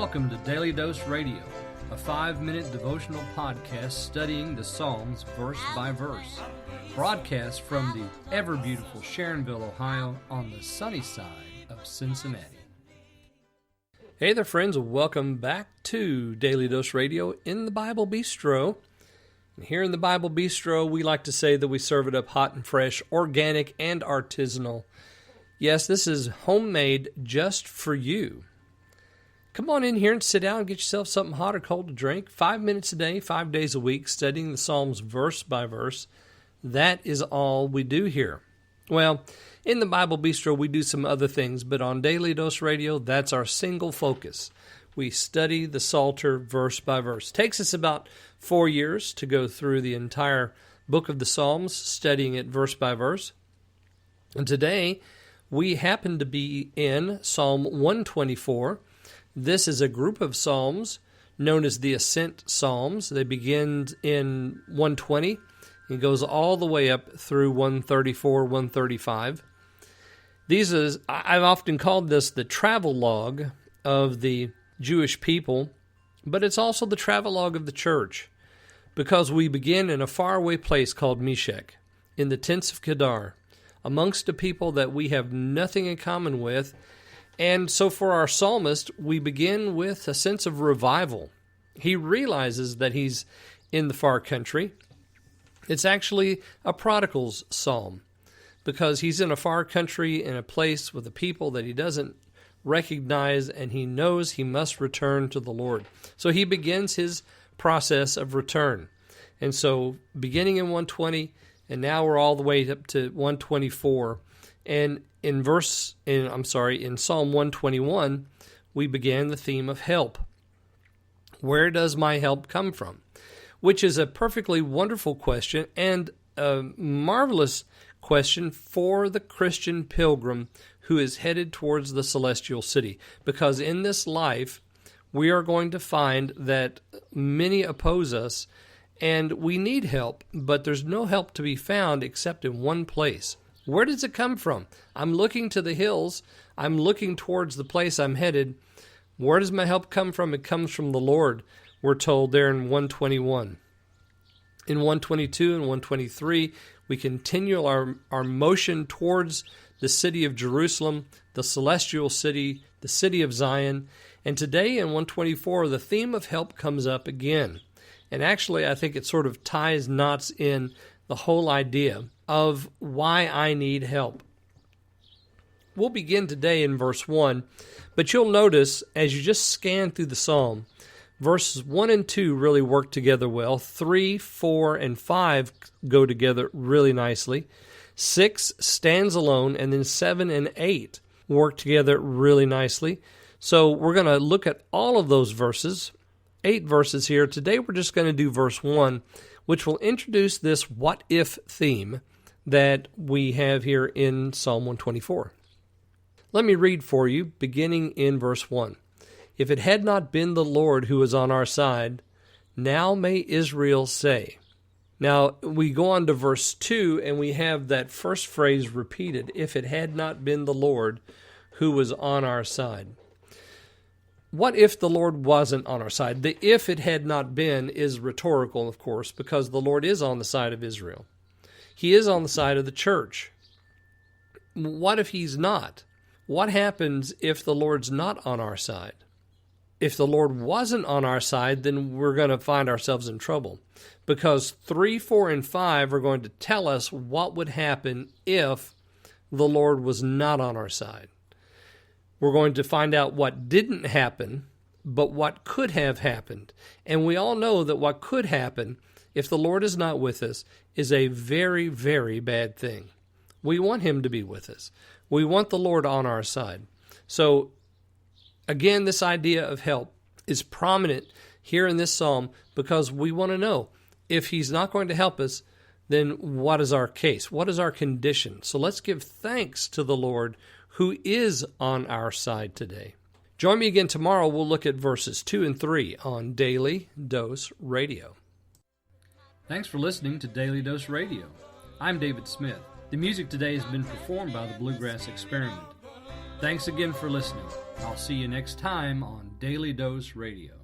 welcome to Daily Dose Radio, a 5-minute devotional podcast studying the Psalms verse by verse, broadcast from the ever-beautiful Sharonville, Ohio, on the sunny side of Cincinnati. Hey there, friends. Welcome back to Daily Dose Radio in the Bible Bistro. And here in the Bible Bistro, we like to say that we serve it up hot and fresh, organic and artisanal. Yes, this is homemade just for you. Come on in here and sit down and get yourself something hot or cold to drink. 5 minutes a day, 5 days a week, studying the Psalms verse by verse. That is all we do here. Well, in the Bible Bistro, we do some other things, but on Daily Dose Radio, that's our single focus. We study the Psalter verse by verse. It takes us about 4 years to go through the entire book of the Psalms, studying it verse by verse. And today, we happen to be in Psalm 124. This is a group of psalms known as the Ascent Psalms. They begin in 120 and goes all the way up through 134, 135. I've often called this the travelogue of the Jewish people, but it's also the travelogue of the church, because we begin in a faraway place called Meshech, in the tents of Kedar, amongst a people that we have nothing in common with. And so for our psalmist, we begin with a sense of revival. He realizes that he's in the far country. It's actually a prodigal's psalm, because he's in a far country, in a place with a people that he doesn't recognize, and he knows he must return to the Lord. So he begins his process of return. And so beginning in 120, and now we're all the way up to 124, and in Psalm 121, we began the theme of help. Where does my help come from? Which is a perfectly wonderful question and a marvelous question for the Christian pilgrim who is headed towards the celestial city. Because in this life, we are going to find that many oppose us, and we need help, but there's no help to be found except in one place. Where does it come from? I'm looking to the hills. I'm looking towards the place I'm headed. Where does my help come from? It comes from the Lord, we're told there in 121. In 122 and 123, we continue our motion towards the city of Jerusalem, the celestial city, the city of Zion. And today in 124, the theme of help comes up again. And actually, I think it sort of ties knots in the whole idea of why I need help. We'll begin today in verse 1, but you'll notice as you just scan through the psalm, verses 1 and 2 really work together well. 3, 4, and 5 go together really nicely. 6 stands alone, and then 7 and 8 work together really nicely. So we're going to look at all of those verses, 8 verses here. Today we're just going to do verse 1, which will introduce this what-if theme that we have here in Psalm 124. Let me read for you, beginning in verse 1. If it had not been the Lord who was on our side, now may Israel say. Now, we go on to verse 2, and we have that first phrase repeated, if it had not been the Lord who was on our side. What if the Lord wasn't on our side? The if it had not been is rhetorical, of course, because the Lord is on the side of Israel. He is on the side of the church. What if he's not? What happens if the Lord's not on our side? If the Lord wasn't on our side, then we're going to find ourselves in trouble, because 3, 4, and 5 are going to tell us what would happen if the Lord was not on our side. We're going to find out what didn't happen, but what could have happened. And we all know that what could happen if the Lord is not with us is a very, very bad thing. We want him to be with us. We want the Lord on our side. So, again, this idea of help is prominent here in this psalm because we want to know if he's not going to help us, then what is our case? What is our condition? So let's give thanks to the Lord who is on our side today. Join me again tomorrow. We'll look at verses 2 and 3 on Daily Dose Radio. Thanks for listening to Daily Dose Radio. I'm David Smith. The music today has been performed by the Bluegrass Experiment. Thanks again for listening. I'll see you next time on Daily Dose Radio.